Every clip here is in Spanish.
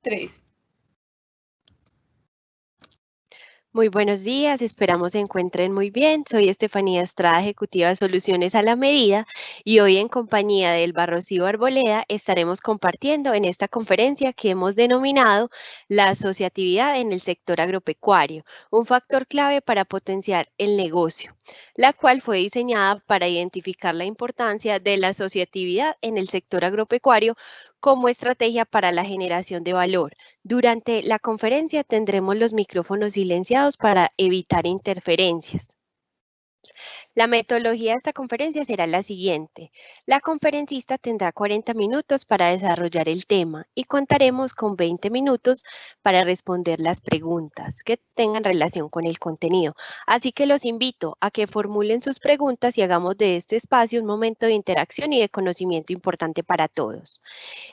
Tres. Muy buenos días, esperamos se encuentren muy bien. Soy Estefanía Estrada, ejecutiva de Soluciones a la Medida, y hoy en compañía del Barrocío Arboleda estaremos compartiendo en esta conferencia que hemos denominado la asociatividad en el sector agropecuario, un factor clave para potenciar el negocio, la cual fue diseñada para identificar la importancia de la asociatividad en el sector agropecuario como estrategia para la generación de valor. Durante la conferencia tendremos los micrófonos silenciados para evitar interferencias. La metodología de esta conferencia será la siguiente. La conferencista tendrá 40 minutos para desarrollar el tema y contaremos con 20 minutos para responder las preguntas que tengan relación con el contenido. Así que los invito a que formulen sus preguntas y hagamos de este espacio un momento de interacción y de conocimiento importante para todos.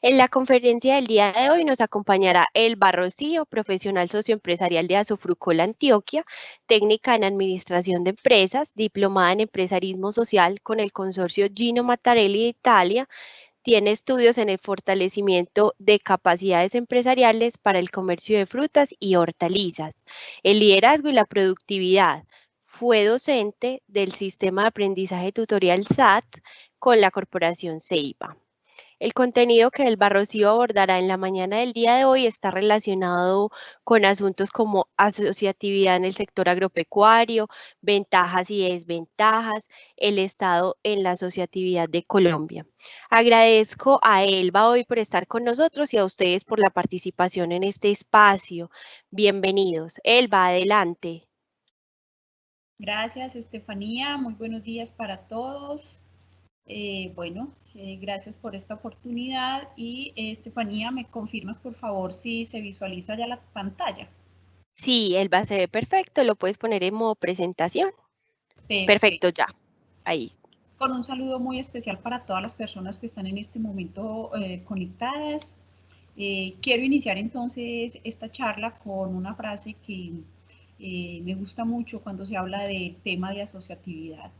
En la conferencia del día de hoy nos acompañará Elba Rocío, profesional socioempresarial de Asofrucol Antioquia, técnica en administración de empresas, diplomada en empresarismo social con el consorcio Gino Mattarelli de Italia. Tiene estudios en el fortalecimiento de capacidades empresariales para el comercio de frutas y hortalizas, el liderazgo y la productividad. Fue docente del sistema de aprendizaje tutorial SAT con la corporación Ceiba. El contenido que el Barrocío abordará en la mañana del día de hoy está relacionado con asuntos como asociatividad en el sector agropecuario, ventajas y desventajas, el Estado en la asociatividad de Colombia. Agradezco a Elba hoy por estar con nosotros y a ustedes por la participación en este espacio. Bienvenidos. Elba, adelante. Gracias, Estefanía. Muy buenos días para todos. Gracias por esta oportunidad. Y Estefanía, ¿me confirmas por favor si se visualiza ya la pantalla? Sí, Elba se ve perfecto. Lo puedes poner en modo presentación. Perfecto, Perfecto. ya. Ahí. Con un saludo muy especial para todas las personas que están en este momento conectadas. Quiero iniciar entonces esta charla con una frase que me gusta mucho cuando se habla del tema de asociatividad,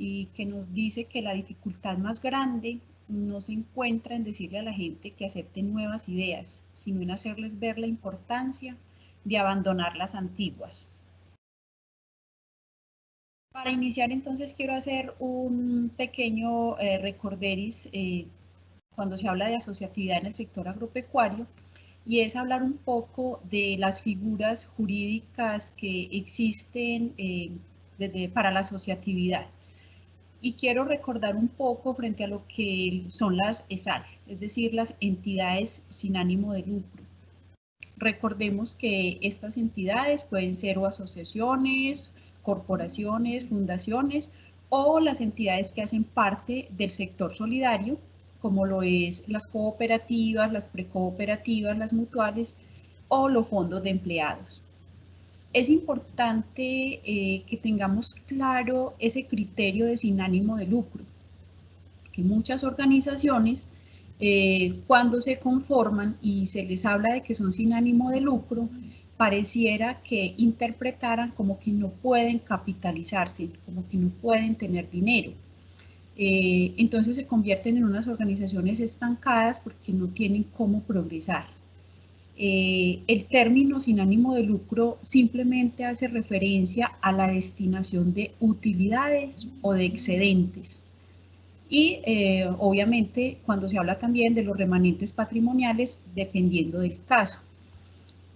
y que nos dice que la dificultad más grande no se encuentra en decirle a la gente que acepte nuevas ideas, sino en hacerles ver la importancia de abandonar las antiguas. Para iniciar entonces quiero hacer un pequeño recorderis cuando se habla de asociatividad en el sector agropecuario, y es hablar un poco de las figuras jurídicas que existen para la asociatividad. Y quiero recordar un poco frente a lo que son las ESAL, es decir, las entidades sin ánimo de lucro. Recordemos que estas entidades pueden ser o asociaciones, corporaciones, fundaciones, o las entidades que hacen parte del sector solidario, como lo es las cooperativas, las precooperativas, las mutuales o los fondos de empleados. Es importante que tengamos claro ese criterio de sin ánimo de lucro, que muchas organizaciones cuando se conforman y se les habla de que son sin ánimo de lucro, pareciera que interpretaran como que no pueden capitalizarse, como que no pueden tener dinero. Entonces se convierten en unas organizaciones estancadas porque no tienen cómo progresar. El término sin ánimo de lucro simplemente hace referencia a la destinación de utilidades o de excedentes. Y obviamente cuando se habla también de los remanentes patrimoniales, dependiendo del caso.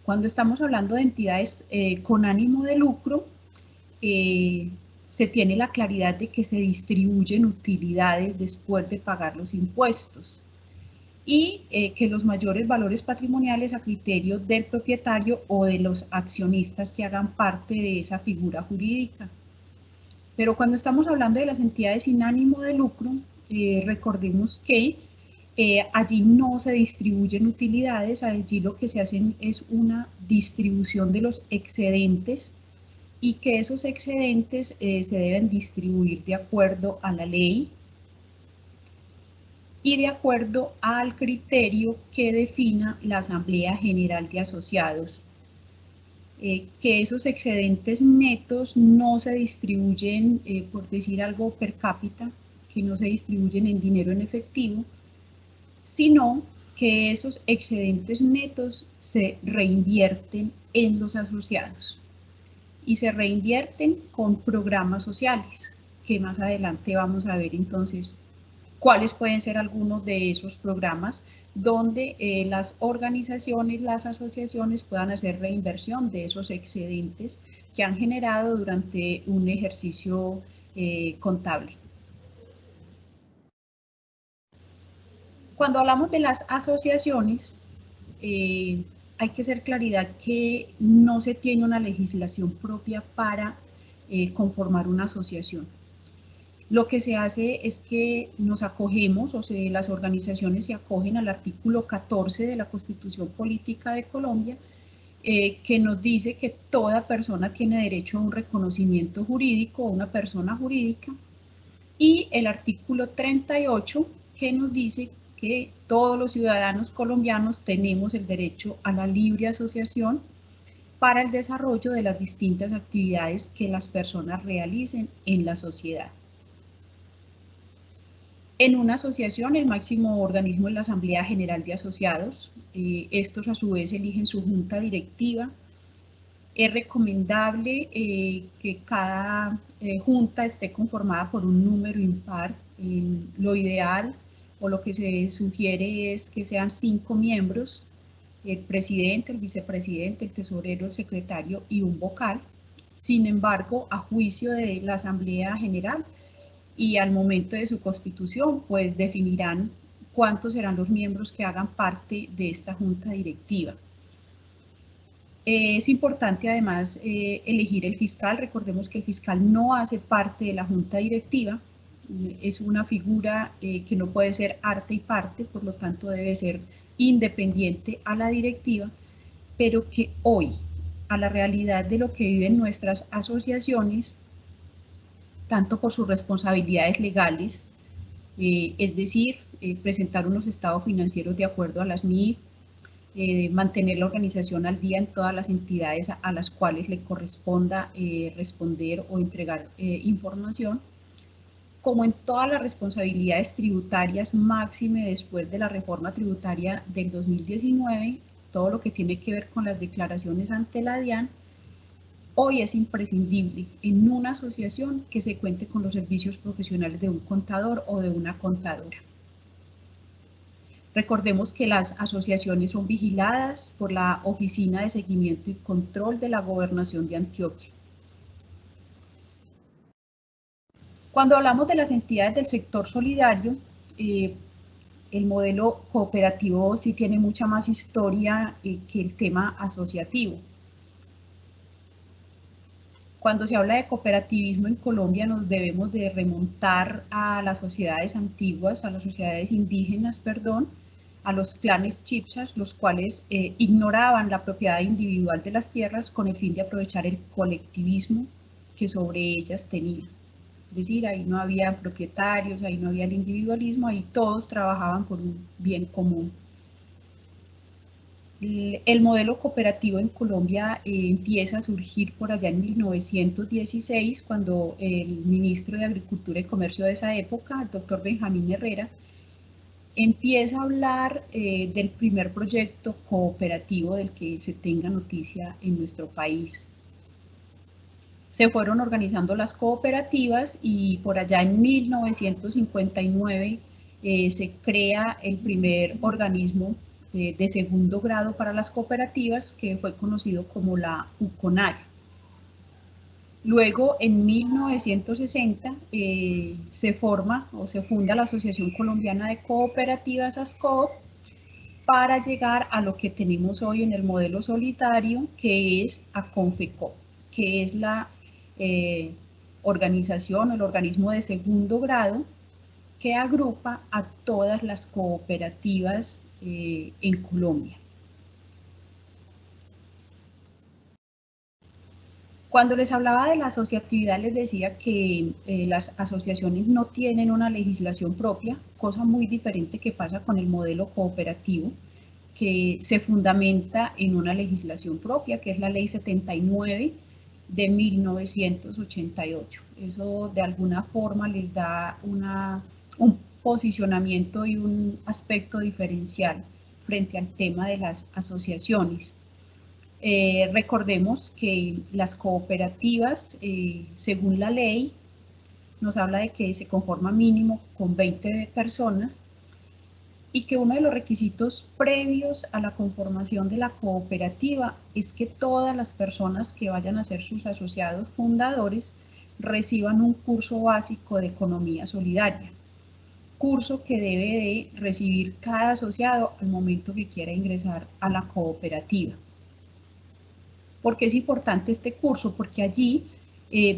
Cuando estamos hablando de entidades con ánimo de lucro, se tiene la claridad de que se distribuyen utilidades después de pagar los impuestos, y que los mayores valores patrimoniales a criterio del propietario o de los accionistas que hagan parte de esa figura jurídica. Pero cuando estamos hablando de las entidades sin ánimo de lucro, recordemos que allí no se distribuyen utilidades, allí lo que se hacen es una distribución de los excedentes, y que esos excedentes se deben distribuir de acuerdo a la ley y de acuerdo al criterio que defina la Asamblea General de Asociados. Que esos excedentes netos no se distribuyen, por decir algo, per cápita, que no se distribuyen en dinero en efectivo, sino que esos excedentes netos se reinvierten en los asociados y se reinvierten con programas sociales, que más adelante vamos a ver entonces cuáles pueden ser algunos de esos programas donde las organizaciones, las asociaciones puedan hacer reinversión de esos excedentes que han generado durante un ejercicio contable. Cuando hablamos de las asociaciones, hay que hacer claridad que no se tiene una legislación propia para conformar una asociación. Lo que se hace es que nos acogemos, o sea, las organizaciones se acogen al artículo 14 de la Constitución Política de Colombia, que nos dice que toda persona tiene derecho a un reconocimiento jurídico, una persona jurídica, y el artículo 38 que nos dice que todos los ciudadanos colombianos tenemos el derecho a la libre asociación para el desarrollo de las distintas actividades que las personas realicen en la sociedad. En una asociación, el máximo organismo es la Asamblea General de Asociados. Estos a su vez eligen su junta directiva. Es recomendable que cada junta esté conformada por un número impar. Lo ideal o lo que se sugiere es que sean 5 miembros, el presidente, el vicepresidente, el tesorero, el secretario y un vocal. Sin embargo, a juicio de la Asamblea General y al momento de su constitución, pues definirán cuántos serán los miembros que hagan parte de esta junta directiva. Es importante además elegir el fiscal. Recordemos que el fiscal no hace parte de la junta directiva, es una figura que no puede ser arte y parte, por lo tanto debe ser independiente a la directiva, pero que hoy, a la realidad de lo que viven nuestras asociaciones, tanto por sus responsabilidades legales, es decir, presentar unos estados financieros de acuerdo a las NIF, mantener la organización al día en todas las entidades a las cuales le corresponda responder o entregar información, como en todas las responsabilidades tributarias, máxime después de la reforma tributaria del 2019, todo lo que tiene que ver con las declaraciones ante la DIAN. Hoy es imprescindible en una asociación que se cuente con los servicios profesionales de un contador o de una contadora. Recordemos que las asociaciones son vigiladas por la Oficina de Seguimiento y Control de la Gobernación de Antioquia. Cuando hablamos de las entidades del sector solidario, el modelo cooperativo sí tiene mucha más historia que el tema asociativo. Cuando se habla de cooperativismo en Colombia nos debemos de remontar a las sociedades antiguas, a las sociedades indígenas, perdón, a los clanes chipchas, los cuales ignoraban la propiedad individual de las tierras con el fin de aprovechar el colectivismo que sobre ellas tenía. Es decir, ahí no había propietarios, ahí no había el individualismo, ahí todos trabajaban por un bien común. El modelo cooperativo en Colombia empieza a surgir por allá en 1916, cuando el ministro de Agricultura y Comercio de esa época, el doctor Benjamín Herrera, empieza a hablar del primer proyecto cooperativo del que se tenga noticia en nuestro país. Se fueron organizando las cooperativas y por allá en 1959 se crea el primer organismo de segundo grado para las cooperativas, que fue conocido como la UCONAR. Luego, en 1960, se forma o se funda la Asociación Colombiana de Cooperativas, ASCOP, para llegar a lo que tenemos hoy en el modelo solidario, que es ACONFECOP, que es la organización o el organismo de segundo grado que agrupa a todas las cooperativas en Colombia. Cuando les hablaba de la asociatividad les decía que las asociaciones no tienen una legislación propia, cosa muy diferente que pasa con el modelo cooperativo, que se fundamenta en una legislación propia, que es la Ley 79 de 1988. Eso de alguna forma les da un posicionamiento y un aspecto diferencial frente al tema de las asociaciones. Recordemos que las cooperativas, según la ley, nos habla de que se conforma mínimo con 20 personas y que uno de los requisitos previos a la conformación de la cooperativa es que todas las personas que vayan a ser sus asociados fundadores reciban un curso básico de economía solidaria, curso que debe de recibir cada asociado al momento que quiera ingresar a la cooperativa. ¿Por qué es importante este curso? Porque allí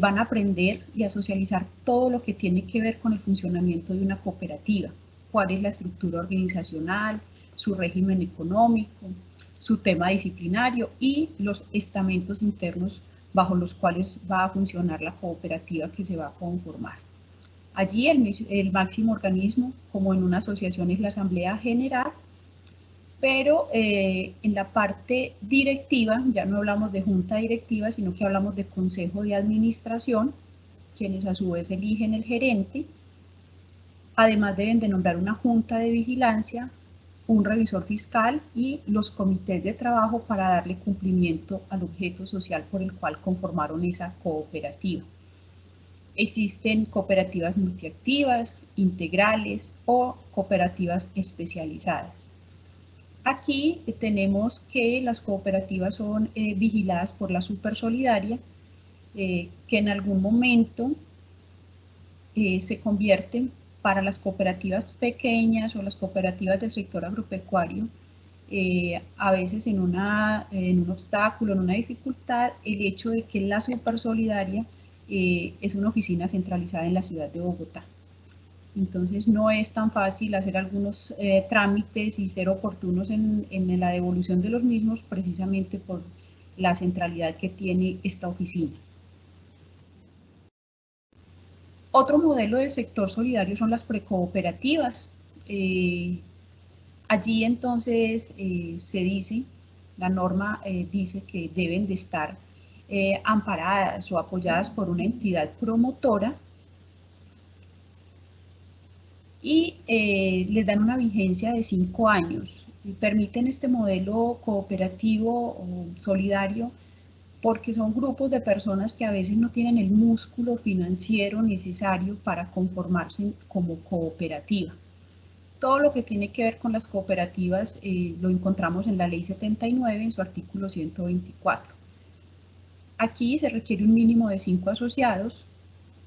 van a aprender y a socializar todo lo que tiene que ver con el funcionamiento de una cooperativa. Cuál es la estructura organizacional, su régimen económico, su tema disciplinario y los estamentos internos bajo los cuales va a funcionar la cooperativa que se va a conformar. Allí el máximo organismo, como en una asociación, es la Asamblea General, pero en la parte directiva, ya no hablamos de junta directiva, sino que hablamos de consejo de administración, quienes a su vez eligen el gerente. Además deben de nombrar una junta de vigilancia, un revisor fiscal y los comités de trabajo para darle cumplimiento al objeto social por el cual conformaron esa cooperativa. Existen cooperativas multiactivas, integrales o cooperativas especializadas. Aquí tenemos que las cooperativas son vigiladas por la Supersolidaria, que en algún momento se convierten para las cooperativas pequeñas o las cooperativas del sector agropecuario, a veces en un obstáculo, en una dificultad, el hecho de que la Supersolidaria es una oficina centralizada en la ciudad de Bogotá. Entonces no es tan fácil hacer algunos trámites y ser oportunos en la devolución de los mismos, precisamente por la centralidad que tiene esta oficina. Otro modelo del sector solidario son las precooperativas. Allí entonces se dice, la norma dice que deben de estar amparadas o apoyadas por una entidad promotora y les dan una vigencia de 5 años. Y permiten este modelo cooperativo o solidario porque son grupos de personas que a veces no tienen el músculo financiero necesario para conformarse como cooperativa. Todo lo que tiene que ver con las cooperativas lo encontramos en la Ley 79 en su artículo 124. Aquí se requiere un mínimo de 5 asociados,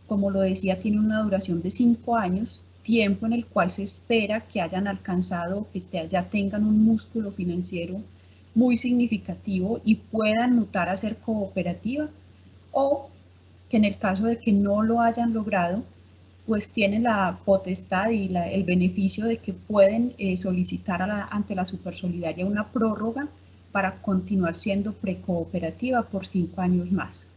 como lo decía, tiene una duración de 5 años, tiempo en el cual se espera que hayan alcanzado, que ya tengan un músculo financiero muy significativo y puedan mutar a ser cooperativa, o que en el caso de que no lo hayan logrado, pues tienen la potestad y el beneficio de que pueden solicitar ante la Supersolidaria una prórroga para continuar siendo precooperativa por 5 años más.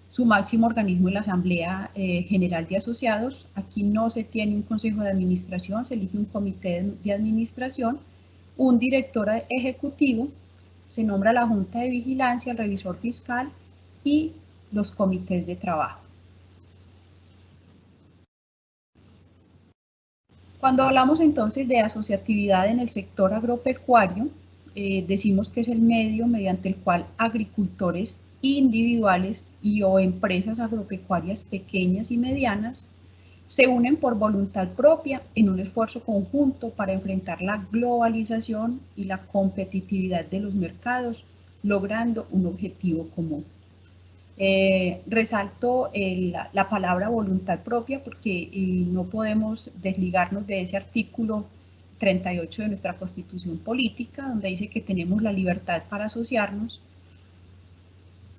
Su máximo organismo es la Asamblea General de Asociados. Aquí no se tiene un consejo de administración, se elige un comité de administración, un director ejecutivo, se nombra la Junta de Vigilancia, el revisor fiscal y los comités de trabajo. Cuando hablamos entonces de asociatividad en el sector agropecuario, decimos que es el medio mediante el cual agricultores individuales y o empresas agropecuarias pequeñas y medianas se unen por voluntad propia en un esfuerzo conjunto para enfrentar la globalización y la competitividad de los mercados, logrando un objetivo común. Resalto la palabra voluntad propia porque no podemos desligarnos de ese artículo 38 de nuestra Constitución Política, donde dice que tenemos la libertad para asociarnos,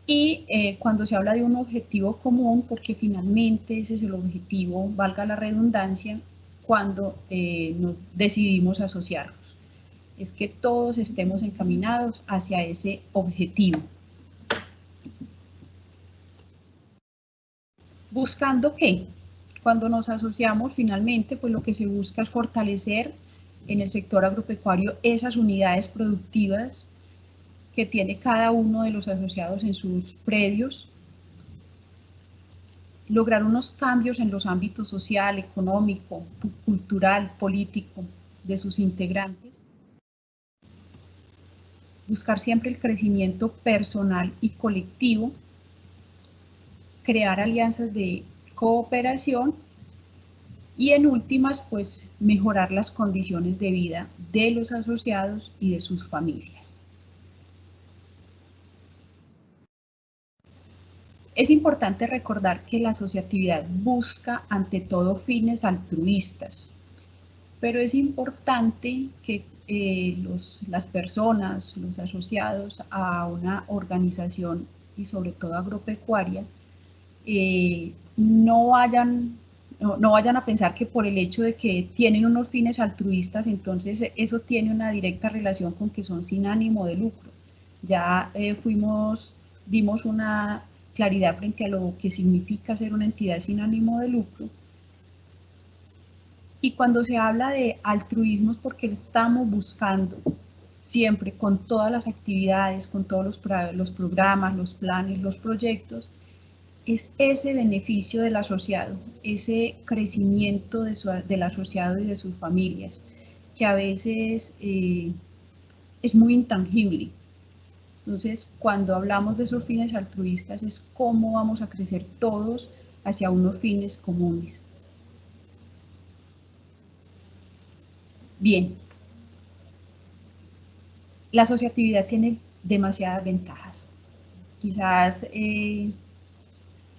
y cuando se habla de un objetivo común, porque finalmente ese es el objetivo, valga la redundancia, cuando nos decidimos asociarnos, es que todos estemos encaminados hacia ese objetivo. ¿Buscando qué? Cuando nos asociamos finalmente, pues lo que se busca es fortalecer en el sector agropecuario esas unidades productivas que tiene cada uno de los asociados en sus predios, lograr unos cambios en los ámbitos social, económico, cultural, político de sus integrantes, buscar siempre el crecimiento personal y colectivo, crear alianzas de cooperación y en últimas, pues mejorar las condiciones de vida de los asociados y de sus familias. Es importante recordar que la asociatividad busca ante todo fines altruistas, pero es importante que las personas, los asociados a una organización y sobre todo agropecuaria, no vayan a pensar que por el hecho de que tienen unos fines altruistas, entonces eso tiene una directa relación con que son sin ánimo de lucro. Ya dimos una claridad frente a lo que significa ser una entidad sin ánimo de lucro. Y cuando se habla de altruismo es porque estamos buscando siempre con todas las actividades, con todos los programas, los planes, los proyectos, es ese beneficio del asociado, ese crecimiento del asociado y de sus familias, que a veces es muy intangible. Entonces, cuando hablamos de esos fines altruistas, es cómo vamos a crecer todos hacia unos fines comunes. Bien, la asociatividad tiene demasiadas ventajas. Quizás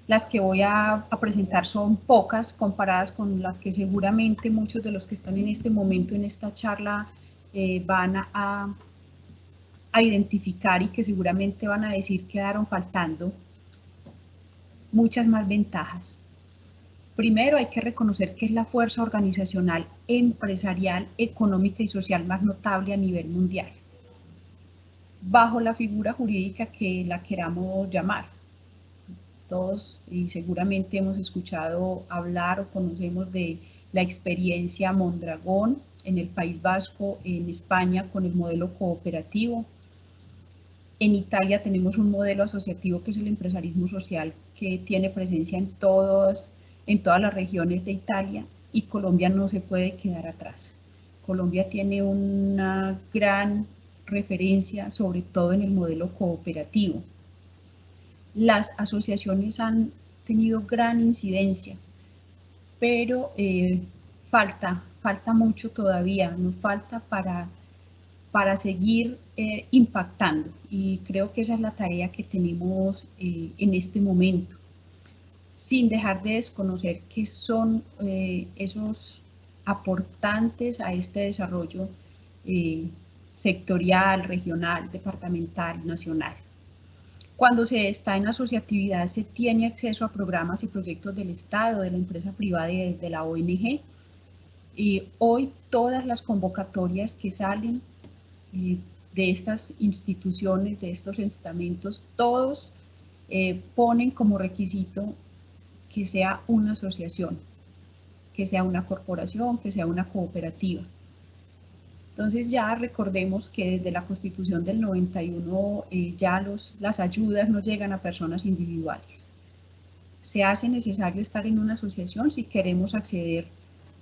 las que voy a presentar son pocas comparadas con las que seguramente muchos de los que están en este momento en esta charla van a identificar y que seguramente van a decir quedaron faltando muchas más ventajas. Primero, hay que reconocer que es la fuerza organizacional, empresarial, económica y social más notable a nivel mundial, bajo la figura jurídica que la queramos llamar. Todos y seguramente hemos escuchado hablar o conocemos de la experiencia Mondragón en el País Vasco, en España con el modelo cooperativo. En Italia tenemos un modelo asociativo que es el empresarismo social, que tiene presencia en todas las regiones de Italia, y Colombia no se puede quedar atrás. Colombia tiene una gran referencia, sobre todo en el modelo cooperativo. Las asociaciones han tenido gran incidencia, pero falta mucho todavía, nos falta para seguir impactando, y creo que esa es la tarea que tenemos en este momento, sin dejar de desconocer que son esos aportantes a este desarrollo sectorial, regional, departamental, nacional. Cuando se está en asociatividad se tiene acceso a programas y proyectos del Estado, de la empresa privada y de la ONG. Y hoy todas las convocatorias que salen de estas instituciones, de estos estamentos, todos ponen como requisito que sea una asociación, que sea una corporación, que sea una cooperativa. Entonces ya recordemos que desde la Constitución del 91 ya las ayudas no llegan a personas individuales. Se hace necesario estar en una asociación si queremos acceder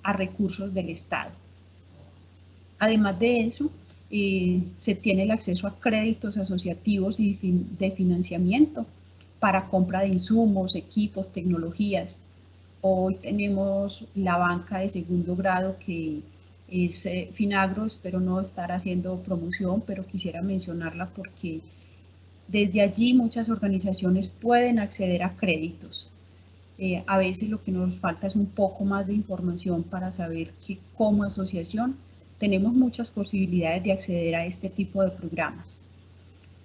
a recursos del Estado. Además de eso, se tiene el acceso a créditos asociativos y de financiamiento para compra de insumos, equipos, tecnologías. Hoy tenemos la banca de segundo grado que es Finagro. Espero no estar haciendo promoción, pero quisiera mencionarla porque desde allí muchas organizaciones pueden acceder a créditos. A veces lo que nos falta es un poco más de información para saber que como asociación tenemos muchas posibilidades de acceder a este tipo de programas.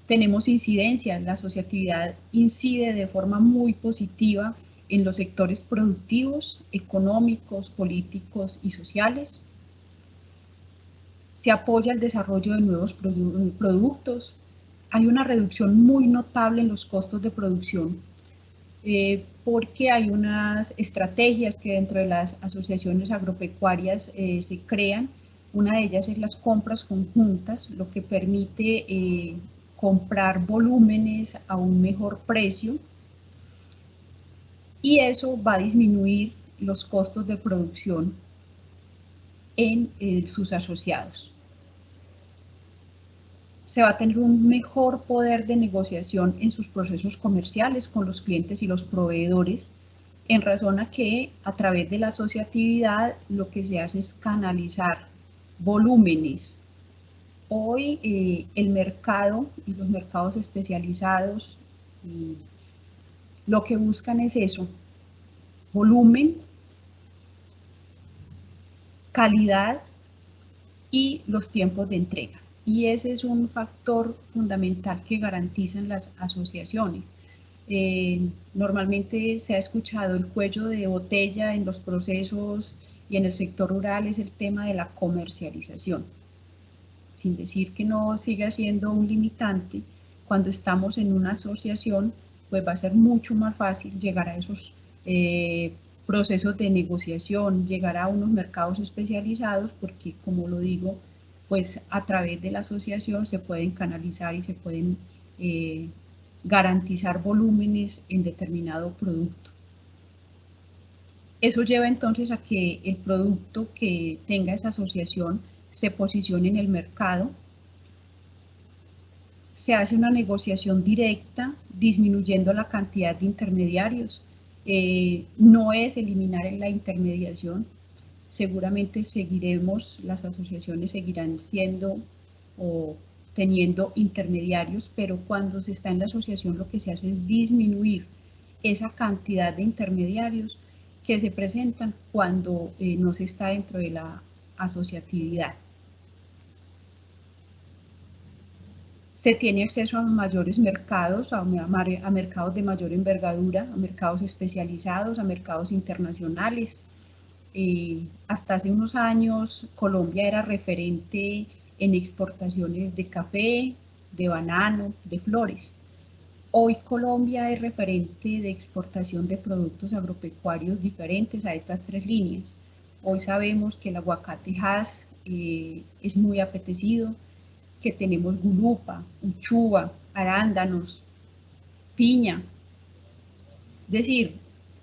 Tenemos incidencia, la asociatividad incide de forma muy positiva en los sectores productivos, económicos, políticos y sociales. Se apoya el desarrollo de nuevos productos. Hay una reducción muy notable en los costos de producción porque hay unas estrategias que dentro de las asociaciones agropecuarias se crean. Una de ellas es las compras conjuntas, lo que permite comprar volúmenes a un mejor precio, y eso va a disminuir los costos de producción en sus asociados. se va a tener un mejor poder de negociación en sus procesos comerciales con los clientes y los proveedores, en razón a que a través de la asociatividad lo que se hace es canalizar volúmenes. Hoy el mercado y los mercados especializados lo que buscan es eso, volumen, calidad y los tiempos de entrega. Y ese es un factor fundamental que garantizan las asociaciones. Normalmente se ha escuchado el cuello de botella en los procesos y en el sector rural es el tema de la comercialización. Sin decir que no siga siendo un limitante, cuando estamos en una asociación, pues va a ser mucho más fácil llegar a esos procesos de negociación, llegar a unos mercados especializados, porque como lo digo, pues a través de la asociación se pueden canalizar y se pueden garantizar volúmenes en determinado producto. Eso lleva entonces a que el producto que tenga esa asociación se posicione en el mercado, se hace una negociación directa, disminuyendo la cantidad de intermediarios. No es eliminar la intermediación, seguramente seguiremos, las asociaciones seguirán siendo o teniendo intermediarios, pero cuando se está en la asociación lo que se hace es disminuir esa cantidad de intermediarios que se presentan cuando no se está dentro de la asociatividad. Se tiene acceso a mayores mercados, a mercados de mayor envergadura, a mercados especializados, a mercados internacionales. Hasta hace unos años Colombia era referente en exportaciones de café, de banano, de flores. Hoy Colombia es referente de exportación de productos agropecuarios diferentes a estas tres líneas. Hoy sabemos que el aguacate Hass es muy apetecido, que tenemos gulupa, uchuva, arándanos, piña. Es decir,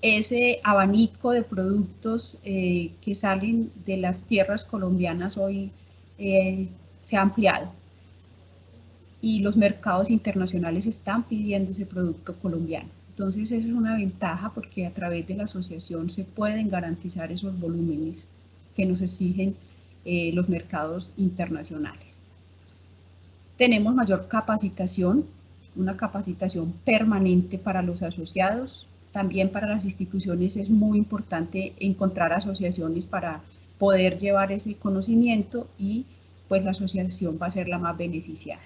ese abanico de productos que salen de las tierras colombianas hoy se ha ampliado. Y los mercados internacionales están pidiendo ese producto colombiano. Entonces eso es una ventaja porque a través de la asociación se pueden garantizar esos volúmenes que nos exigen los mercados internacionales. Tenemos mayor capacitación, una capacitación permanente para los asociados. También para las instituciones es muy importante encontrar asociaciones para poder llevar ese conocimiento y pues la asociación va a ser la más beneficiada.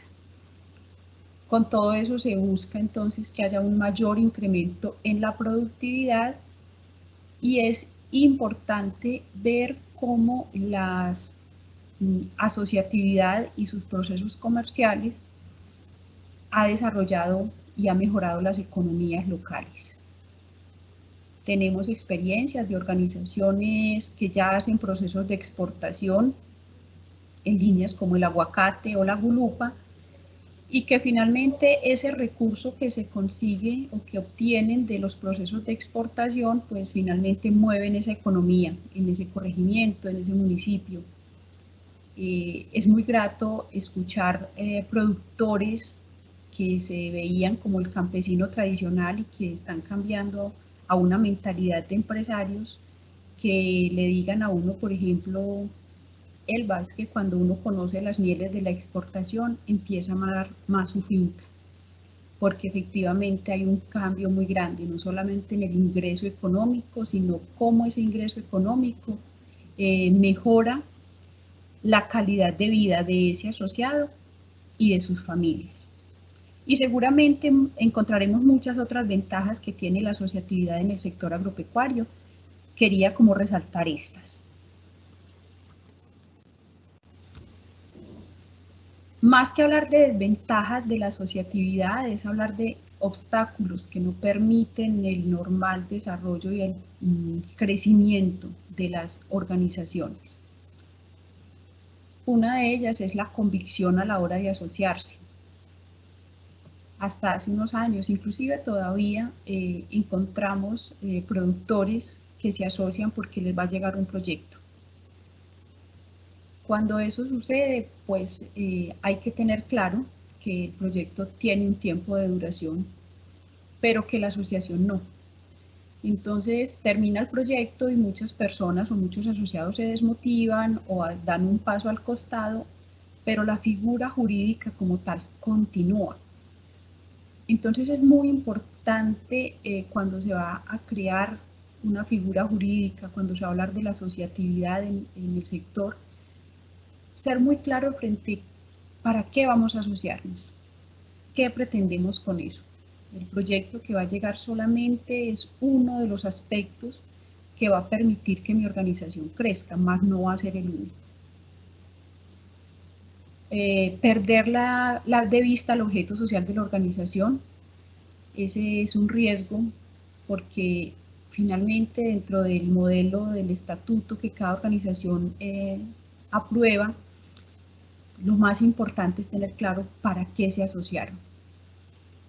Con todo eso se busca entonces que haya un mayor incremento en la productividad y es importante ver cómo la asociatividad y sus procesos comerciales ha desarrollado y ha mejorado las economías locales. Tenemos experiencias de organizaciones que ya hacen procesos de exportación en líneas como el aguacate o la gulupa, y que finalmente ese recurso que se consigue o que obtienen de los procesos de exportación, pues finalmente mueven esa economía en ese corregimiento, en ese municipio. Es muy grato escuchar productores que se veían como el campesino tradicional y que están cambiando a una mentalidad de empresarios, que le digan a uno, por ejemplo, Elba, es que cuando uno conoce las mieles de la exportación empieza a amar más su finca, porque efectivamente hay un cambio muy grande, no solamente en el ingreso económico, sino cómo ese ingreso económico mejora la calidad de vida de ese asociado y de sus familias. Y seguramente encontraremos muchas otras ventajas que tiene la asociatividad en el sector agropecuario. Quería como resaltar estas. Más que hablar de desventajas de la asociatividad, es hablar de obstáculos que no permiten el normal desarrollo y el crecimiento de las organizaciones. Una de ellas es la convicción a la hora de asociarse. Hasta hace unos años, inclusive todavía, encontramos productores que se asocian porque les va a llegar un proyecto. Cuando eso sucede, pues hay que tener claro que el proyecto tiene un tiempo de duración, pero que la asociación no. Entonces termina el proyecto y muchas personas o muchos asociados se desmotivan o dan un paso al costado, pero la figura jurídica como tal continúa. Entonces es muy importante cuando se va a crear una figura jurídica, cuando se va a hablar de la asociatividad en el sector, ser muy claro frente para qué vamos a asociarnos, qué pretendemos con eso. El proyecto que va a llegar solamente es uno de los aspectos que va a permitir que mi organización crezca, más no va a ser el único. Perder de vista el objeto social de la organización, ese es un riesgo porque finalmente dentro del modelo del estatuto que cada organización aprueba, lo más importante es tener claro para qué se asociaron.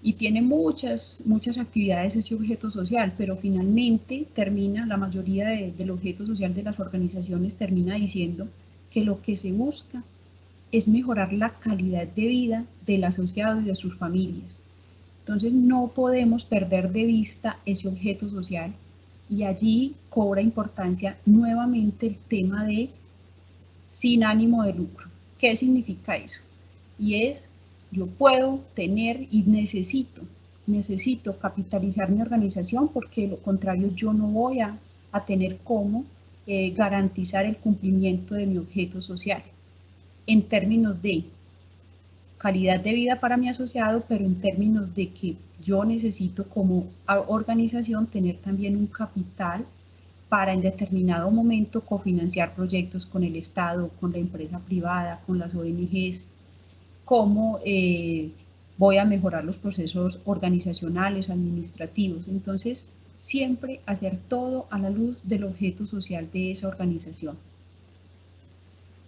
Y tiene muchas actividades ese objeto social, pero finalmente termina, la mayoría del objeto social de las organizaciones termina diciendo que lo que se busca es mejorar la calidad de vida del asociado y de sus familias. Entonces no podemos perder de vista ese objeto social y allí cobra importancia nuevamente el tema de sin ánimo de lucro. ¿Qué significa eso? Y es, yo puedo tener y necesito capitalizar mi organización porque de lo contrario yo no voy a tener cómo garantizar el cumplimiento de mi objeto social en términos de calidad de vida para mi asociado, pero en términos de que yo necesito como organización tener también un capital para en determinado momento cofinanciar proyectos con el Estado, con la empresa privada, con las ONGs, cómo voy a mejorar los procesos organizacionales, administrativos. Entonces, siempre hacer todo a la luz del objeto social de esa organización.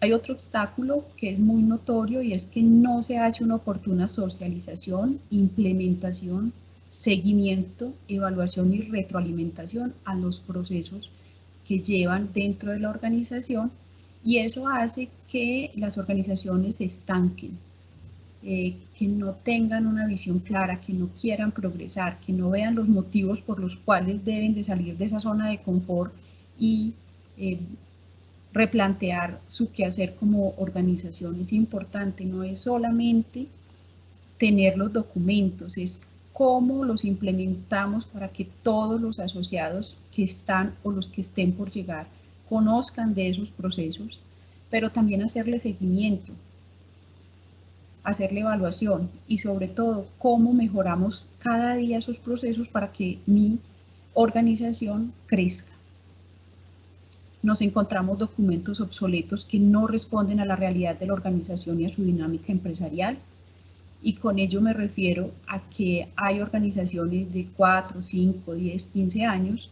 Hay otro obstáculo que es muy notorio y es que no se hace una oportuna socialización, implementación, seguimiento, evaluación y retroalimentación a los procesos que llevan dentro de la organización y eso hace que las organizaciones se estanquen, que no tengan una visión clara, que no quieran progresar, que no vean los motivos por los cuales deben de salir de esa zona de confort y replantear su quehacer como organización. Es importante, no es solamente tener los documentos, es cómo los implementamos para que todos los asociados que están o los que estén por llegar conozcan de esos procesos, pero también hacerle seguimiento, hacerle evaluación y sobre todo cómo mejoramos cada día esos procesos para que mi organización crezca. Nos encontramos documentos obsoletos que no responden a la realidad de la organización y a su dinámica empresarial. Y con ello me refiero a que hay organizaciones de 4, 5, 10, 15 años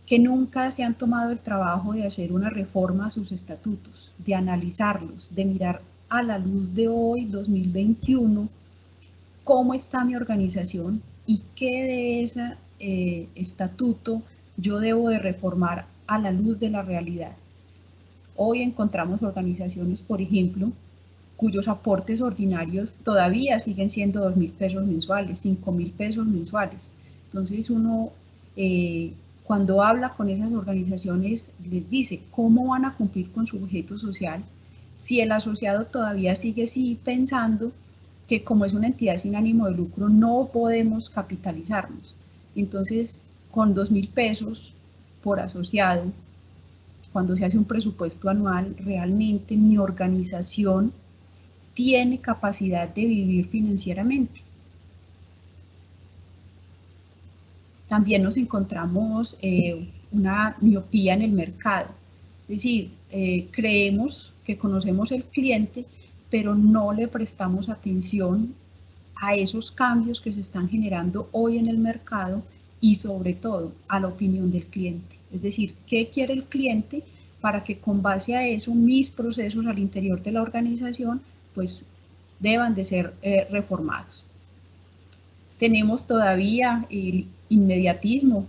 que nunca se han tomado el trabajo de hacer una reforma a sus estatutos, de analizarlos, de mirar a la luz de hoy, 2021, cómo está mi organización y qué de ese estatuto yo debo de reformar a la luz de la realidad. Hoy encontramos organizaciones, por ejemplo, cuyos aportes ordinarios todavía siguen siendo 2.000 pesos mensuales, 5.000 pesos mensuales. Entonces uno, cuando habla con esas organizaciones, les dice cómo van a cumplir con su objeto social si el asociado todavía sigue pensando que como es una entidad sin ánimo de lucro no podemos capitalizarnos. Entonces, con 2.000 pesos por asociado, cuando se hace un presupuesto anual, realmente mi organización tiene capacidad de vivir financieramente. También nos encontramos una miopía en el mercado, es decir, creemos que conocemos el cliente, pero no le prestamos atención a esos cambios que se están generando hoy en el mercado y sobre todo a la opinión del cliente. Es decir, ¿qué quiere el cliente para que con base a eso mis procesos al interior de la organización pues deban de ser reformados? Tenemos todavía el inmediatismo.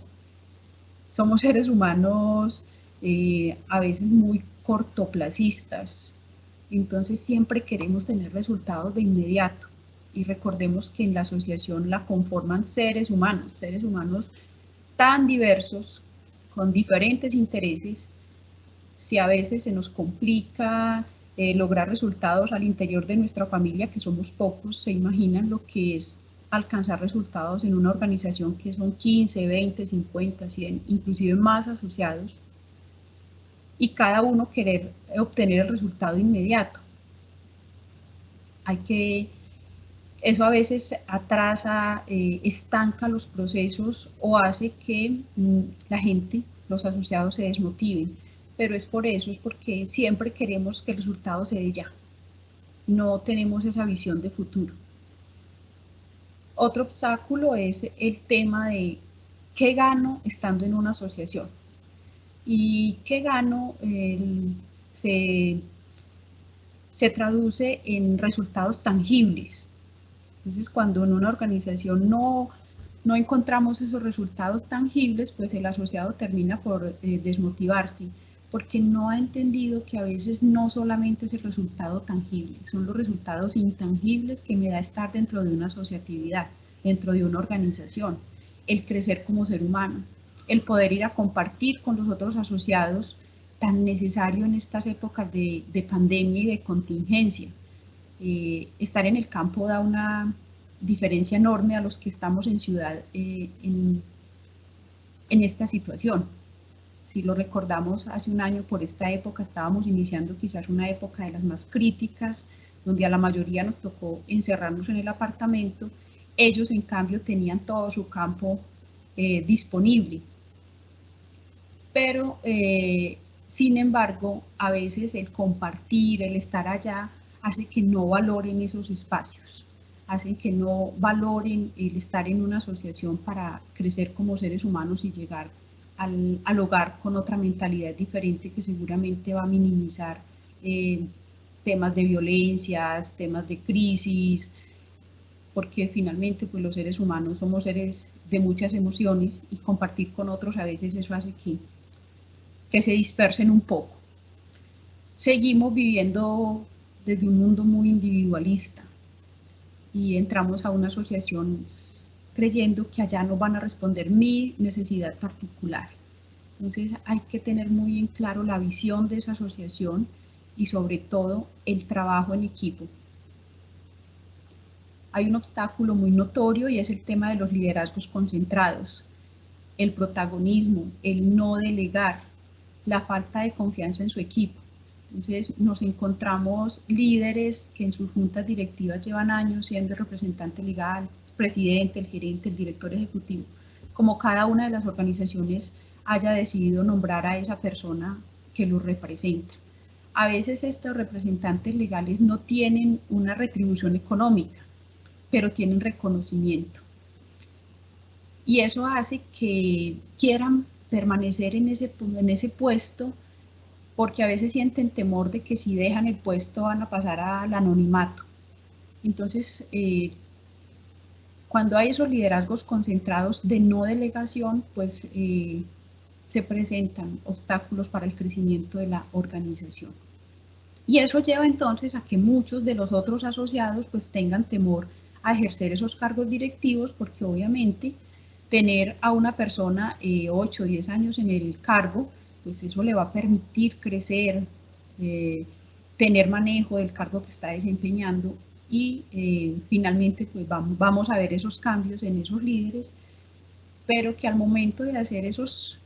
Somos seres humanos a veces muy cortoplacistas. Entonces siempre queremos tener resultados de inmediato. Y recordemos que en la asociación la conforman seres humanos tan diversos, con diferentes intereses. Si a veces se nos complica lograr resultados al interior de nuestra familia, que somos pocos, se imaginan lo que es alcanzar resultados en una organización que son 15, 20, 50, 100, inclusive más asociados, y cada uno querer obtener el resultado inmediato. Eso a veces atrasa, estanca los procesos o hace que la gente, los asociados, se desmotiven. Pero es por eso, es porque siempre queremos que el resultado se dé ya. No tenemos esa visión de futuro. Otro obstáculo es el tema de qué gano estando en una asociación. Y qué gano se traduce en resultados tangibles. Entonces, cuando en una organización no encontramos esos resultados tangibles, pues el asociado termina por desmotivarse, porque no ha entendido que a veces no solamente es el resultado tangible, son los resultados intangibles que me da estar dentro de una asociatividad, dentro de una organización, el crecer como ser humano, el poder ir a compartir con los otros asociados, tan necesario en estas épocas de pandemia y de contingencia. Estar en el campo da una diferencia enorme a los que estamos en ciudad en esta situación. Si lo recordamos, hace un año por esta época estábamos iniciando quizás una época de las más críticas, donde a la mayoría nos tocó encerrarnos en el apartamento. Ellos, en cambio, tenían todo su campo disponible. Pero, sin embargo, a veces el compartir, el estar allá, hace que no valoren esos espacios, hacen que no valoren el estar en una asociación para crecer como seres humanos y llegar al hogar con otra mentalidad diferente que seguramente va a minimizar temas de violencias, temas de crisis, porque finalmente pues los seres humanos somos seres de muchas emociones y compartir con otros a veces eso hace que se dispersen un poco. Seguimos viviendo desde un mundo muy individualista y entramos a una asociación creyendo que allá nos van a responder mi necesidad particular. Entonces hay que tener muy en claro la visión de esa asociación y sobre todo el trabajo en equipo. Hay un obstáculo muy notorio y es el tema de los liderazgos concentrados, el protagonismo, el no delegar, la falta de confianza en su equipo. Entonces nos encontramos líderes que en sus juntas directivas llevan años siendo el representante legal, presidente, el gerente, el director ejecutivo, como cada una de las organizaciones haya decidido nombrar a esa persona que los representa. A veces estos representantes legales no tienen una retribución económica, pero tienen reconocimiento. Y eso hace que quieran permanecer en ese puesto, porque a veces sienten temor de que si dejan el puesto van a pasar al anonimato. Entonces, cuando hay esos liderazgos concentrados de no delegación, pues se presentan obstáculos para el crecimiento de la organización. Y eso lleva entonces a que muchos de los otros asociados pues tengan temor a ejercer esos cargos directivos, porque obviamente tener a una persona 8 o 10 años en el cargo, pues eso le va a permitir crecer, tener manejo del cargo que está desempeñando y finalmente pues vamos a ver esos cambios en esos líderes, pero que al momento de hacer esos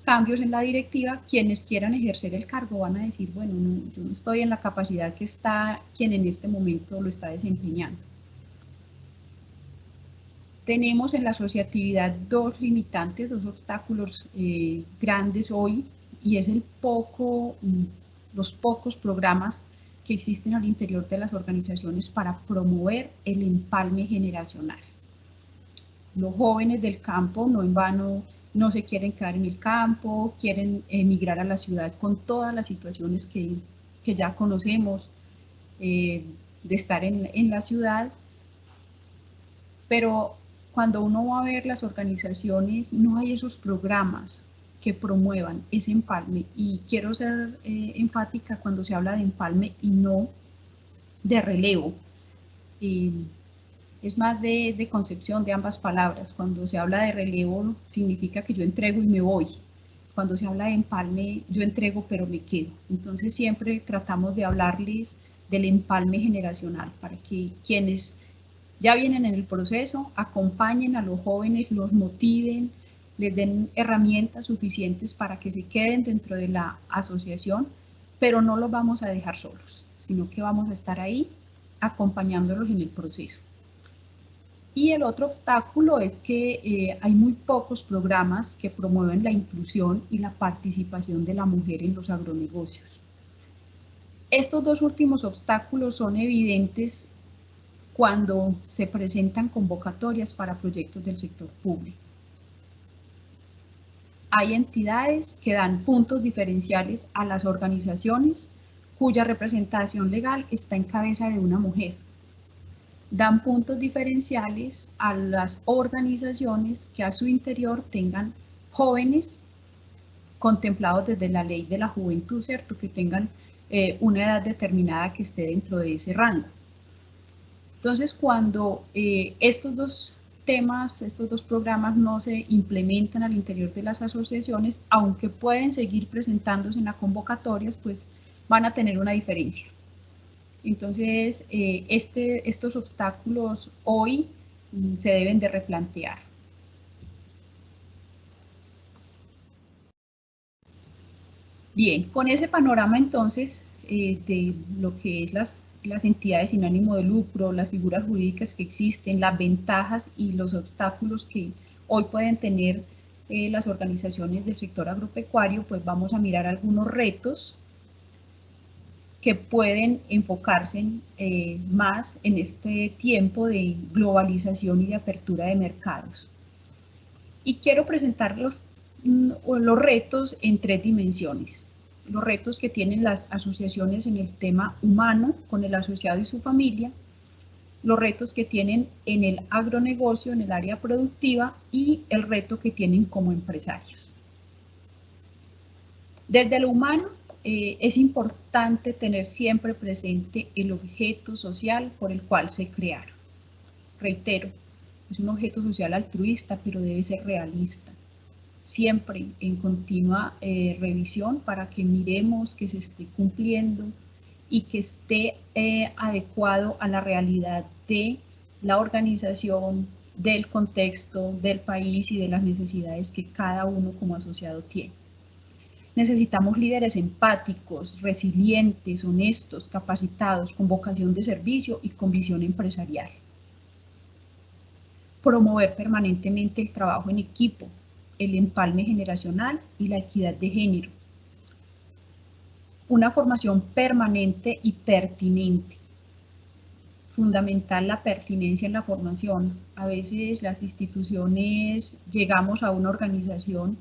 cambios en la directiva, quienes quieran ejercer el cargo van a decir, bueno, no, yo no estoy en la capacidad que está quien en este momento lo está desempeñando. Tenemos en la asociatividad dos limitantes, dos obstáculos grandes hoy, y es los pocos programas que existen al interior de las organizaciones para promover el empalme generacional. Los jóvenes del campo, no en vano, no se quieren quedar en el campo, quieren emigrar a la ciudad con todas las situaciones que ya conocemos de estar en la ciudad, pero cuando uno va a ver las organizaciones no hay esos programas que promuevan ese empalme. Y quiero ser enfática cuando se habla de empalme y no de relevo. Es más de concepción de ambas palabras. Cuando se habla de relevo significa que yo entrego y me voy. Cuando se habla de empalme, yo entrego pero me quedo. Entonces siempre tratamos de hablarles del empalme generacional para que quienes ya vienen en el proceso acompañen a los jóvenes, los motiven, les den herramientas suficientes para que se queden dentro de la asociación, pero no los vamos a dejar solos, sino que vamos a estar ahí acompañándolos en el proceso. Y el otro obstáculo es que hay muy pocos programas que promueven la inclusión y la participación de la mujer en los agronegocios. Estos dos últimos obstáculos son evidentes cuando se presentan convocatorias para proyectos del sector público. Hay entidades que dan puntos diferenciales a las organizaciones cuya representación legal está en cabeza de una mujer. Dan puntos diferenciales a las organizaciones que a su interior tengan jóvenes contemplados desde la ley de la juventud, ¿cierto? Que tengan una edad determinada que esté dentro de ese rango. Entonces, cuando estos dos temas, estos dos programas no se implementan al interior de las asociaciones, aunque pueden seguir presentándose en las convocatorias, pues van a tener una diferencia. Entonces, estos obstáculos hoy se deben de replantear. Bien, con ese panorama entonces de lo que es las entidades sin ánimo de lucro, las figuras jurídicas que existen, las ventajas y los obstáculos que hoy pueden tener las organizaciones del sector agropecuario, pues vamos a mirar algunos retos que pueden enfocarse más en este tiempo de globalización y de apertura de mercados. Y quiero presentar los retos en tres dimensiones. Los retos que tienen las asociaciones en el tema humano, con el asociado y su familia, los retos que tienen en el agronegocio, en el área productiva, y el reto que tienen como empresarios. Desde lo humano, es importante tener siempre presente el objeto social por el cual se crearon. Reitero, es un objeto social altruista, pero debe ser realista. Siempre en continua revisión para que miremos que se esté cumpliendo y que esté adecuado a la realidad de la organización, del contexto, del país y de las necesidades que cada uno como asociado tiene. Necesitamos líderes empáticos, resilientes, honestos, capacitados, con vocación de servicio y con visión empresarial. Promover permanentemente el trabajo en equipo, el empalme generacional y la equidad de género. Una formación permanente y pertinente. Fundamental la pertinencia en la formación. A veces las instituciones llegamos a una organización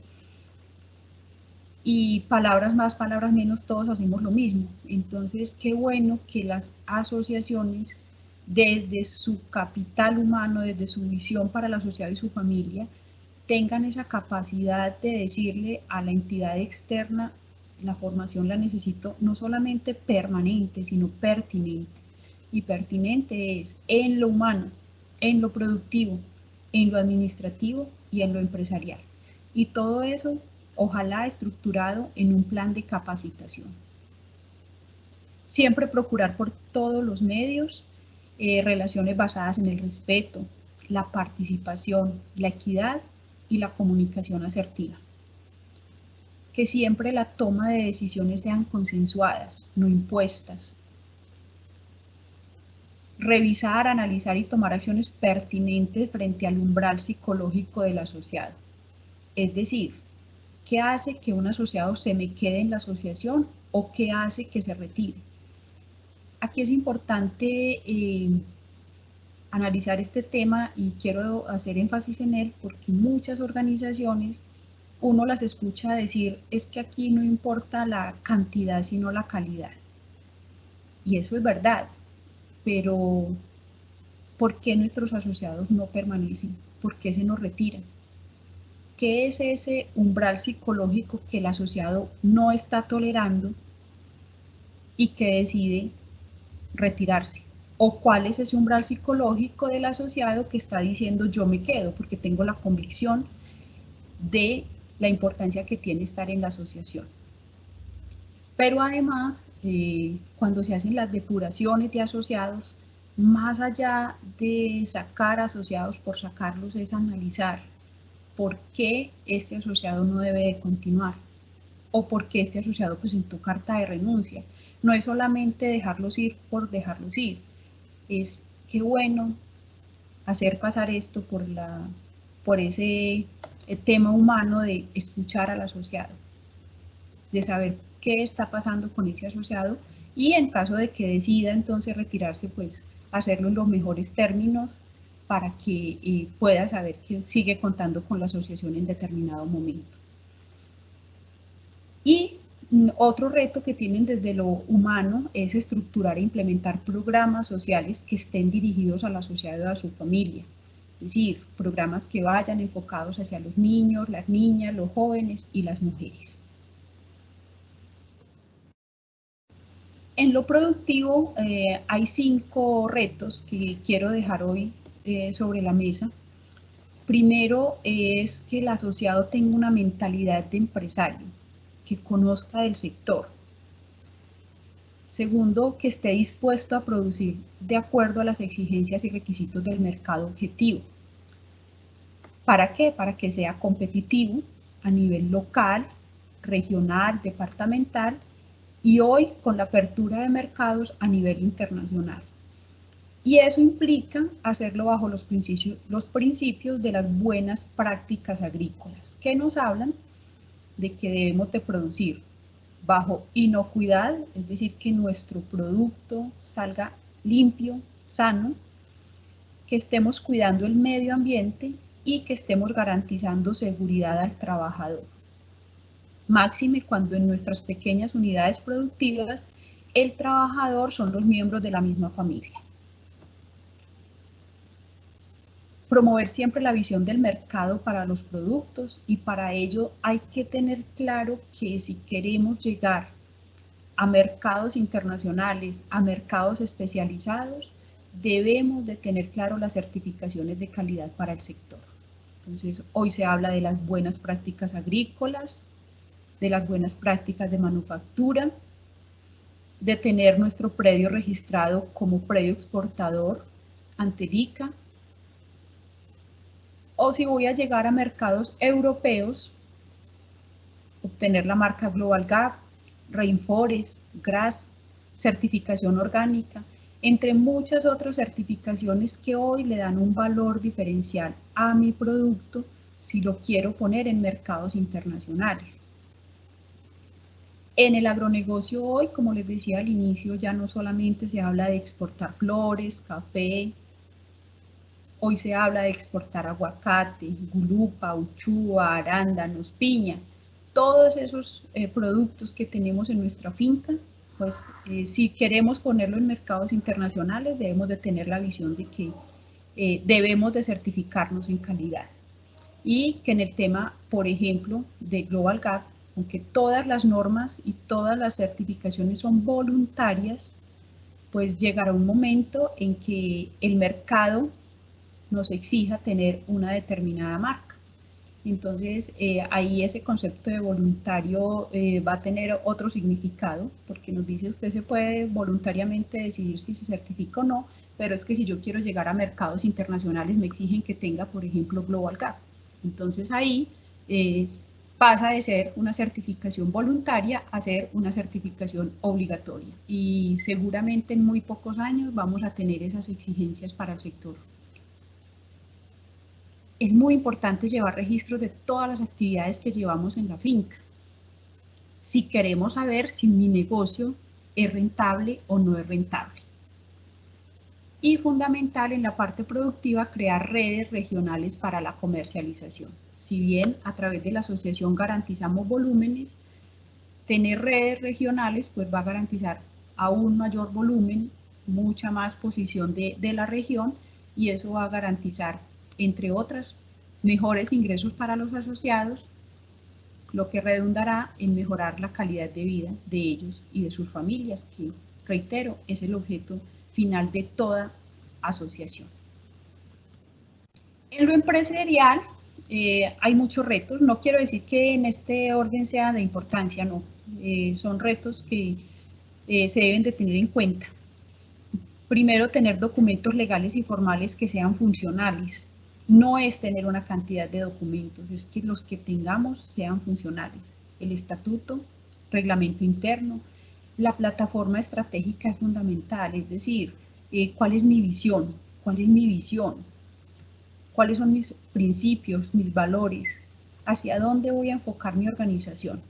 y palabras más, palabras menos, todos hacemos lo mismo. Entonces, qué bueno que las asociaciones, desde su capital humano, desde su visión para la sociedad y su familia, tengan esa capacidad de decirle a la entidad externa, la formación la necesito no solamente permanente, sino pertinente. Y pertinente es en lo humano, en lo productivo, en lo administrativo y en lo empresarial. Y todo eso ojalá estructurado en un plan de capacitación. Siempre procurar por todos los medios relaciones basadas en el respeto, la participación, la equidad y la comunicación asertiva. Que siempre la toma de decisiones sean consensuadas, no impuestas. Revisar, analizar y tomar acciones pertinentes frente al umbral psicológico del asociado. Es decir, ¿qué hace que un asociado se me quede en la asociación o qué hace que se retire? Aquí es importante analizar este tema y quiero hacer énfasis en él porque muchas organizaciones uno las escucha decir es que aquí no importa la cantidad sino la calidad. Y eso es verdad, pero ¿por qué nuestros asociados no permanecen? ¿Por qué se nos retiran? ¿Qué es ese umbral psicológico que el asociado no está tolerando y que decide retirarse? ¿O cuál es ese umbral psicológico del asociado que está diciendo yo me quedo porque tengo la convicción de la importancia que tiene estar en la asociación? Pero además, cuando se hacen las depuraciones de asociados, más allá de sacar asociados por sacarlos, es analizar por qué este asociado no debe de continuar o por qué este asociado presentó carta de renuncia. No es solamente dejarlos ir por dejarlos ir, es qué bueno hacer pasar esto por ese tema humano de escuchar al asociado, de saber qué está pasando con ese asociado y en caso de que decida entonces retirarse, pues hacerlo en los mejores términos para que pueda saber que sigue contando con la asociación en determinado momento. Y otro reto que tienen desde lo humano es estructurar e implementar programas sociales que estén dirigidos al asociado y a su familia. Es decir, programas que vayan enfocados hacia los niños, las niñas, los jóvenes y las mujeres. En lo productivo hay 5 retos que quiero dejar hoy sobre la mesa. Primero es que el asociado tenga una mentalidad de empresario, que conozca del sector. Segundo, que esté dispuesto a producir de acuerdo a las exigencias y requisitos del mercado objetivo. ¿Para qué? Para que sea competitivo a nivel local, regional, departamental y hoy con la apertura de mercados a nivel internacional. Y eso implica hacerlo bajo los principios de las buenas prácticas agrícolas, que nos hablan de que debemos de producir bajo inocuidad, es decir, que nuestro producto salga limpio, sano, que estemos cuidando el medio ambiente y que estemos garantizando seguridad al trabajador. Máxime cuando en nuestras pequeñas unidades productivas el trabajador son los miembros de la misma familia. Promover siempre la visión del mercado para los productos y para ello hay que tener claro que si queremos llegar a mercados internacionales, a mercados especializados, debemos de tener claro las certificaciones de calidad para el sector. Entonces, hoy se habla de las buenas prácticas agrícolas, de las buenas prácticas de manufactura, de tener nuestro predio registrado como predio exportador ante el ICA, o si voy a llegar a mercados europeos, obtener la marca Global Gap, Rainforest, GRAS, certificación orgánica, entre muchas otras certificaciones que hoy le dan un valor diferencial a mi producto si lo quiero poner en mercados internacionales. En el agronegocio hoy, como les decía al inicio, ya no solamente se habla de exportar flores, café, hoy se habla de exportar aguacate, gulupa, uchúa, arándanos, piña, todos esos productos que tenemos en nuestra finca, pues si queremos ponerlo en mercados internacionales debemos de tener la visión de que debemos de certificarnos en calidad. Y que en el tema, por ejemplo, de Global Gap, aunque todas las normas y todas las certificaciones son voluntarias, pues llegará un momento en que el mercado nos exija tener una determinada marca. Entonces, ahí ese concepto de voluntario va a tener otro significado, porque nos dice usted se puede voluntariamente decidir si se certifica o no, pero es que si yo quiero llegar a mercados internacionales me exigen que tenga, por ejemplo, Global Gap. Entonces ahí pasa de ser una certificación voluntaria a ser una certificación obligatoria. Y seguramente en muy pocos años vamos a tener esas exigencias para el sector. Es muy importante llevar registros de todas las actividades que llevamos en la finca. Si queremos saber si mi negocio es rentable o no es rentable. Y fundamental en la parte productiva, crear redes regionales para la comercialización. Si bien a través de la asociación garantizamos volúmenes, tener redes regionales pues va a garantizar aún mayor volumen, mucha más posición de la región y eso va a garantizar, entre otras, mejores ingresos para los asociados, lo que redundará en mejorar la calidad de vida de ellos y de sus familias, que, reitero, es el objeto final de toda asociación. En lo empresarial hay muchos retos, no quiero decir que en este orden sea de importancia, no, son retos que se deben de tener en cuenta. Primero, tener documentos legales y formales que sean funcionales. No es tener una cantidad de documentos, es que los que tengamos sean funcionales. El estatuto, reglamento interno, la plataforma estratégica es fundamental, es decir, ¿cuál es mi visión? ¿Cuál es mi visión? ¿Cuáles son mis principios, mis valores? ¿Hacia dónde voy a enfocar mi organización?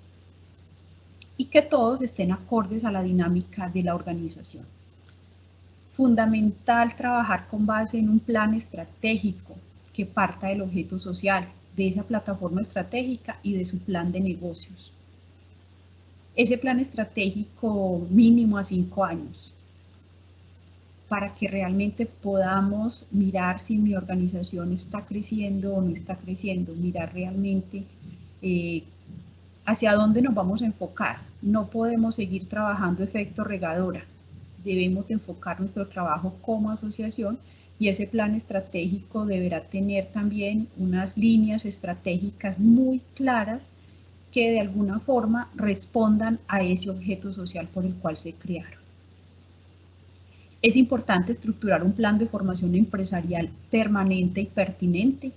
Y que todos estén acordes a la dinámica de la organización. Fundamental trabajar con base en un plan estratégico que parta del objeto social, de esa plataforma estratégica y de su plan de negocios. Ese plan estratégico mínimo a 5 años, para que realmente podamos mirar si mi organización está creciendo o no está creciendo, mirar realmente hacia dónde nos vamos a enfocar. No podemos seguir trabajando efecto regadora, debemos enfocar nuestro trabajo como asociación y ese plan estratégico deberá tener también unas líneas estratégicas muy claras que de alguna forma respondan a ese objeto social por el cual se crearon. Es importante estructurar un plan de formación empresarial permanente y pertinente,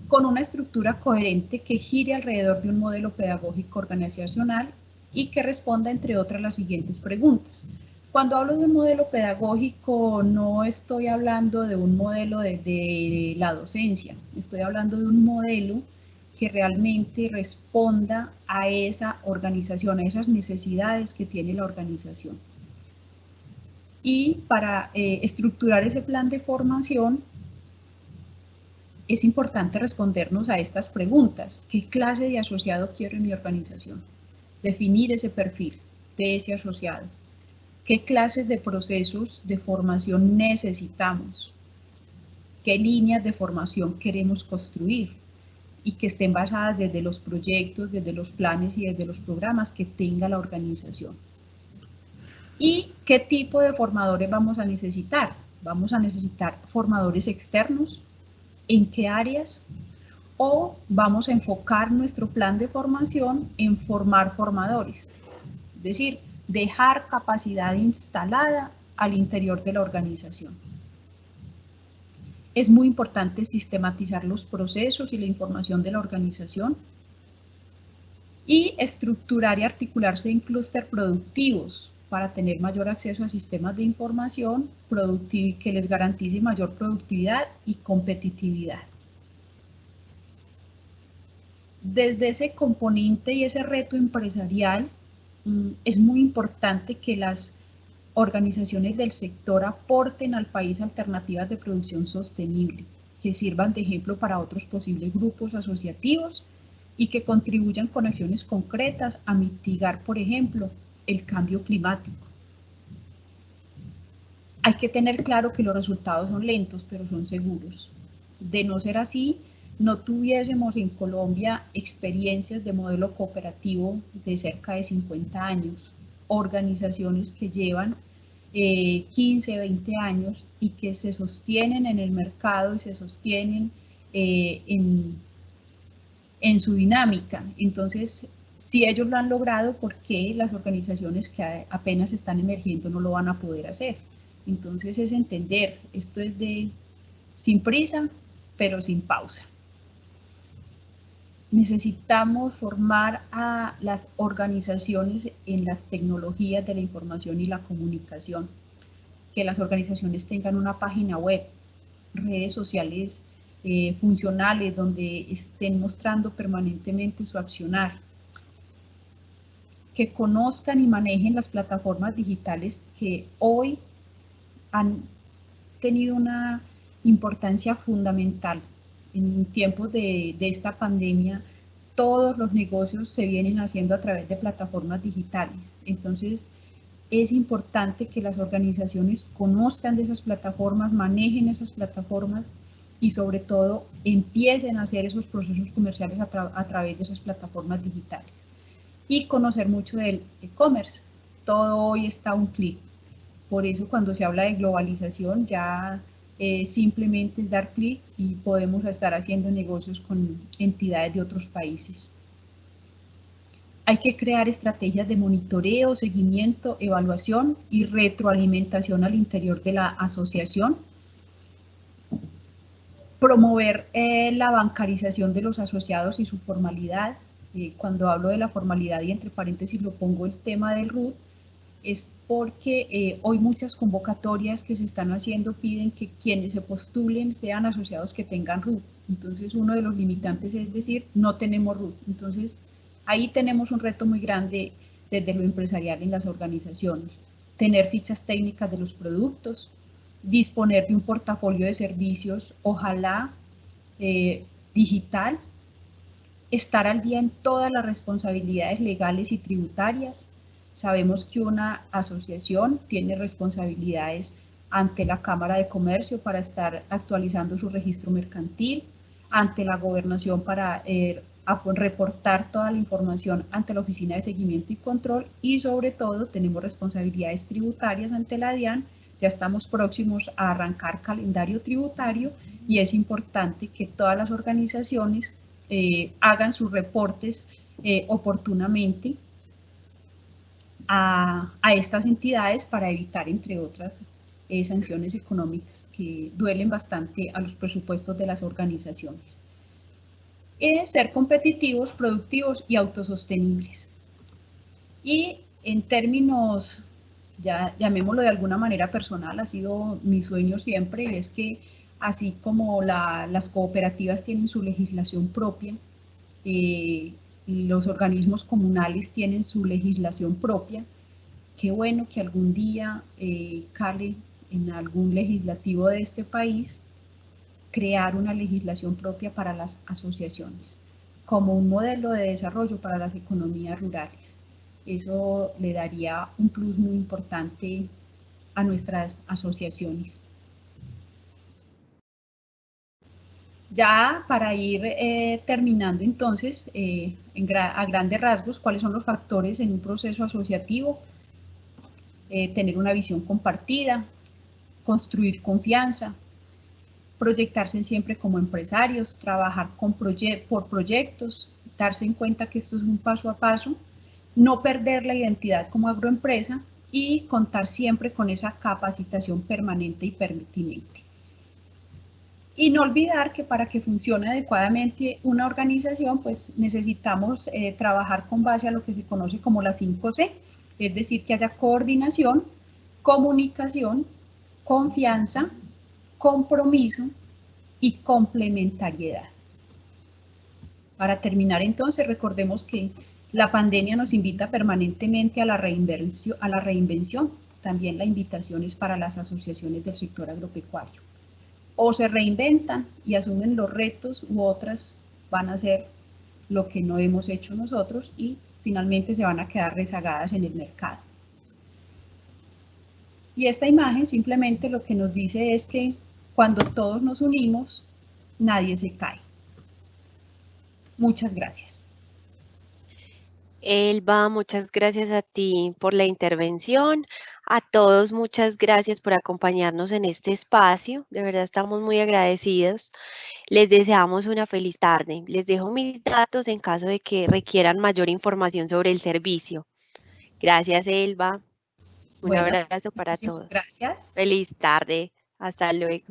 con una estructura coherente que gire alrededor de un modelo pedagógico organizacional y que responda, entre otras, las siguientes preguntas. Cuando hablo de un modelo pedagógico, no estoy hablando de un modelo de la docencia, estoy hablando de un modelo que realmente responda a esa organización, a esas necesidades que tiene la organización. Y para estructurar ese plan de formación, es importante respondernos a estas preguntas. ¿Qué clase de asociado quiero en mi organización? Definir ese perfil de ese asociado. ¿Qué clases de procesos de formación necesitamos? ¿Qué líneas de formación queremos construir? Y que estén basadas desde los proyectos, desde los planes y desde los programas que tenga la organización. ¿Y qué tipo de formadores vamos a necesitar? Vamos a necesitar formadores externos. ¿En qué áreas? O vamos a enfocar nuestro plan de formación en formar formadores. Es decir, dejar capacidad instalada al interior de la organización. Es muy importante sistematizar los procesos y la información de la organización y estructurar y articularse en clústeres productivos para tener mayor acceso a sistemas de información que les garantice mayor productividad y competitividad. Desde ese componente y ese reto empresarial, es muy importante que las organizaciones del sector aporten al país alternativas de producción sostenible, que sirvan de ejemplo para otros posibles grupos asociativos y que contribuyan con acciones concretas a mitigar, por ejemplo, el cambio climático. Hay que tener claro que los resultados son lentos, pero son seguros. De no ser así, no tuviésemos en Colombia experiencias de modelo cooperativo de cerca de 50 años, organizaciones que llevan 15, 20 años y que se sostienen en el mercado y se sostienen en su dinámica. Entonces, si ellos lo han logrado, ¿por qué las organizaciones que apenas están emergiendo no lo van a poder hacer? Entonces es entender, esto es de sin prisa, pero sin pausa. Necesitamos formar a las organizaciones en las tecnologías de la información y la comunicación, que las organizaciones tengan una página web, redes sociales funcionales donde estén mostrando permanentemente su accionar, que conozcan y manejen las plataformas digitales que hoy han tenido una importancia fundamental. En tiempos de esta pandemia, todos los negocios se vienen haciendo a través de plataformas digitales. Entonces, es importante que las organizaciones conozcan de esas plataformas, manejen esas plataformas y sobre todo empiecen a hacer esos procesos comerciales a través de esas plataformas digitales. Y conocer mucho del e-commerce. Todo hoy está a un clic. Por eso cuando se habla de globalización ya simplemente es dar clic y podemos estar haciendo negocios con entidades de otros países. Hay que crear estrategias de monitoreo, seguimiento, evaluación y retroalimentación al interior de la asociación. Promover la bancarización de los asociados y su formalidad. Cuando hablo de la formalidad y entre paréntesis lo pongo el tema del RUT, es porque hoy muchas convocatorias que se están haciendo piden que quienes se postulen sean asociados que tengan RUT. Entonces uno de los limitantes es decir, no tenemos RUT. Entonces ahí tenemos un reto muy grande desde lo empresarial en las organizaciones. Tener fichas técnicas de los productos, disponer de un portafolio de servicios, ojalá digital, estar al día en todas las responsabilidades legales y tributarias. Sabemos que una asociación tiene responsabilidades ante la Cámara de Comercio para estar actualizando su registro mercantil, ante la gobernación para reportar toda la información ante la Oficina de Seguimiento y Control y sobre todo tenemos responsabilidades tributarias ante la DIAN. Ya estamos próximos a arrancar calendario tributario y es importante que todas las organizaciones hagan sus reportes oportunamente a estas entidades para evitar, entre otras, sanciones económicas que duelen bastante a los presupuestos de las organizaciones. Ser competitivos, productivos y autosostenibles. Y en términos, ya llamémoslo de alguna manera personal, ha sido mi sueño siempre, y es que así como las cooperativas tienen su legislación propia, los organismos comunales tienen su legislación propia, qué bueno que algún día cale en algún legislativo de este país crear una legislación propia para las asociaciones, como un modelo de desarrollo para las economías rurales. Eso le daría un plus muy importante a nuestras asociaciones. Ya para ir terminando entonces, a grandes rasgos, cuáles son los factores en un proceso asociativo, tener una visión compartida, construir confianza, proyectarse siempre como empresarios, trabajar por proyectos, darse en cuenta que esto es un paso a paso, no perder la identidad como agroempresa y contar siempre con esa capacitación permanente y pertinente. Y no olvidar que para que funcione adecuadamente una organización, pues necesitamos trabajar con base a lo que se conoce como las 5C, es decir, que haya coordinación, comunicación, confianza, compromiso y complementariedad. Para terminar entonces, recordemos que la pandemia nos invita permanentemente a la reinvención. También la invitación es para las asociaciones del sector agropecuario. O se reinventan y asumen los retos, u otras van a hacer lo que no hemos hecho nosotros y finalmente se van a quedar rezagadas en el mercado. Y esta imagen simplemente lo que nos dice es que cuando todos nos unimos, nadie se cae. Muchas gracias. Elba, muchas gracias a ti por la intervención. A todos, muchas gracias por acompañarnos en este espacio. De verdad estamos muy agradecidos. Les deseamos una feliz tarde. Les dejo mis datos en caso de que requieran mayor información sobre el servicio. Gracias, Elba. Un Bueno, abrazo para muchísimas todos. gracias. Feliz tarde. Hasta luego.